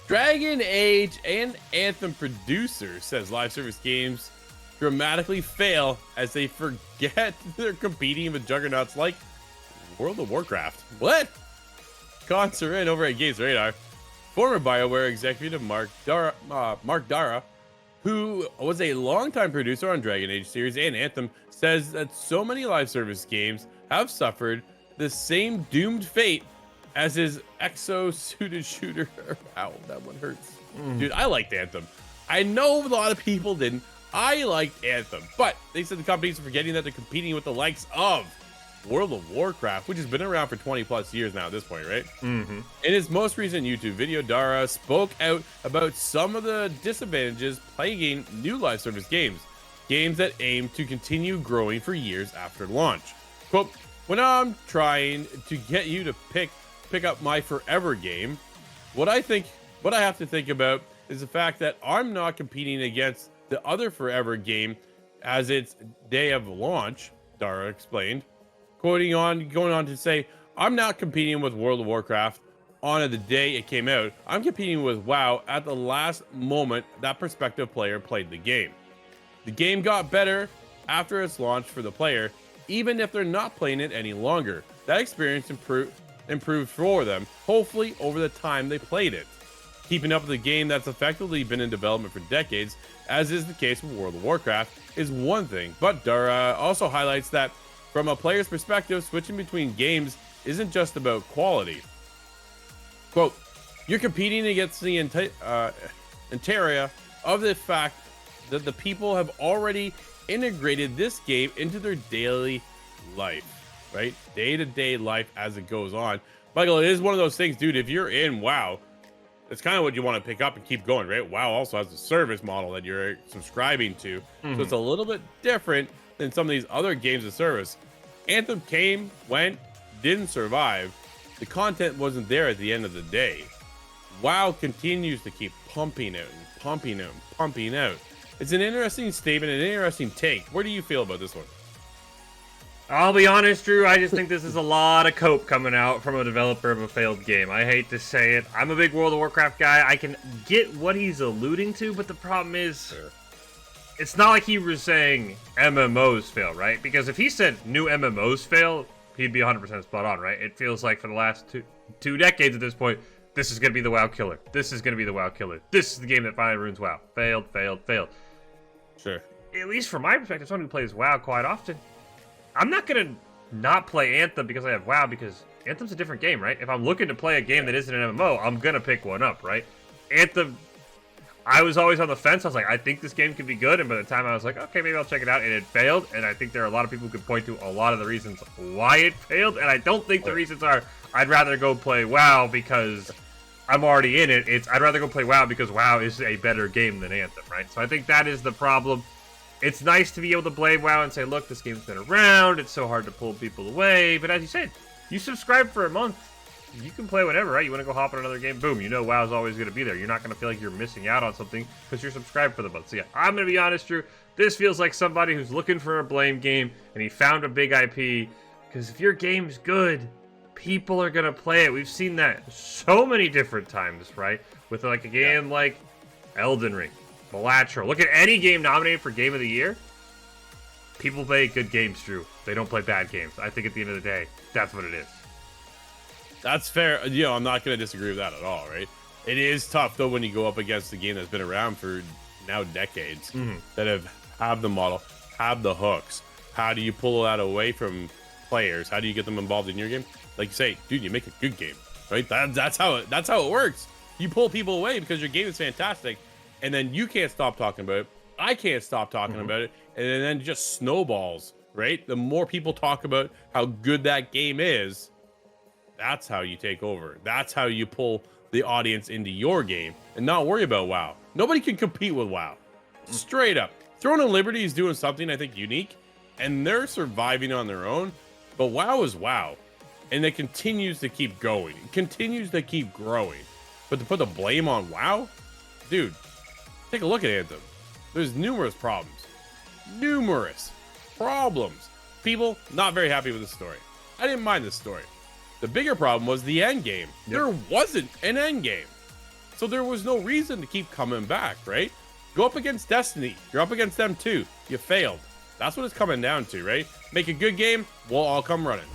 Dragon Age and Anthem producer says live service games dramatically fail as they forget they're competing with juggernauts like World of Warcraft. What? Cons are in over at Games Radar. Former BioWare executive Mark Darrah, who was a longtime producer on Dragon Age series and Anthem, says that so many live service games have suffered the same doomed fate as his exo-suited shooter. Ow, that one hurts. Dude, I liked Anthem. I know a lot of people didn't. I liked Anthem, but they said the companies are forgetting that they're competing with the likes of World of Warcraft, which has been around for 20 plus years now at this point, right? In his most recent YouTube video, Darrah spoke out about some of the disadvantages plaguing new live service games that aim to continue growing for years after launch. Quote, when I'm trying to get you to pick up my forever game, what I have to think about is the fact that I'm not competing against the other forever game as its day of launch, Darrah explained. Going on to say, I'm not competing with World of Warcraft on the day it came out. I'm competing with WoW at the last moment that prospective player played the game. The game got better after its launch for the player, even if they're not playing it any longer. That experience improved for them, hopefully over the time they played it. Keeping up with a game that's effectively been in development for decades, as is the case with World of Warcraft, is one thing, but Darrah also highlights that from a player's perspective, switching between games isn't just about quality. Quote, you're competing against the interior of the fact that the people have already integrated this game into their daily life, right? Day-to-day life as it goes on. Michael, it is one of those things, dude, if you're in WoW, it's kind of what you want to pick up and keep going, right? WoW also has a service model that you're subscribing to. So it's a little bit different than some of these other games of service. Anthem came, went, didn't survive. The content wasn't there at the end of the day. WoW continues to keep pumping out and pumping out and pumping out. It's an interesting statement, an interesting take. Where do you feel about this one? I'll be honest, Drew, I just think this is a lot of cope coming out from a developer of a failed game. I hate to say it. I'm a big World of Warcraft guy. I can get what he's alluding to, but the problem is, it's not like he was saying MMOs fail, right? Because if he said new MMOs fail, he'd be 100% spot on, right? It feels like for the last two decades at this point, this is going to be the WoW killer. This is going to be the WoW killer. This is the game that finally ruins WoW. Failed. Sure. At least from my perspective, someone who plays WoW quite often, I'm not going to not play Anthem because I have WoW, because Anthem's a different game, right? If I'm looking to play a game that isn't an MMO, I'm going to pick one up, right? Anthem, I was always on the fence. I was like, I think this game could be good. And by the time I was like, okay, maybe I'll check it out, and it failed. And I think there are a lot of people who could point to a lot of the reasons why it failed. And I don't think the reasons are, I'd rather go play WoW because I'm already in it. I'd rather go play WoW because WoW is a better game than Anthem, right? So I think that is the problem. It's nice to be able to play WoW and say, look, this game's been around. It's so hard to pull people away. But as you said, you subscribe for a month. You can play whatever, right? You want to go hop on another game, boom. You know WoW's always going to be there. You're not going to feel like you're missing out on something because you're subscribed for the month. So yeah, I'm going to be honest, Drew. This feels like somebody who's looking for a blame game and he found a big IP. Because if your game's good, people are going to play it. We've seen that so many different times, right? With like a game like Elden Ring, Balatro. Look at any game nominated for Game of the Year. People play good games, Drew. They don't play bad games. I think at the end of the day, that's what it is. That's fair. You know, I'm not going to disagree with that at all, right? It is tough, though, when you go up against a game that's been around for now decades, that have the model, have the hooks. How do you pull that away from players? How do you get them involved in your game? Like you say, dude, you make a good game, right? That's how it works. You pull people away because your game is fantastic, and then you can't stop talking about it. I can't stop talking about it, and then it just snowballs, right? The more people talk about how good that game is, that's how you take over. That's how you pull the audience into your game and not worry about WoW. Nobody can compete with WoW. Straight up. Throne of Liberty is doing something I think unique, and they're surviving on their own, but WoW is WoW, and it continues to keep going. It continues to keep growing. But to put the blame on WoW, dude, take a look at Anthem. There's numerous problems. People not very happy with the story. I didn't mind this story. The bigger problem was the end game. There wasn't an end game. So there was no reason to keep coming back, right? Go up against Destiny. You're up against them too. You failed. That's what it's coming down to, right? Make a good game, we'll all come running.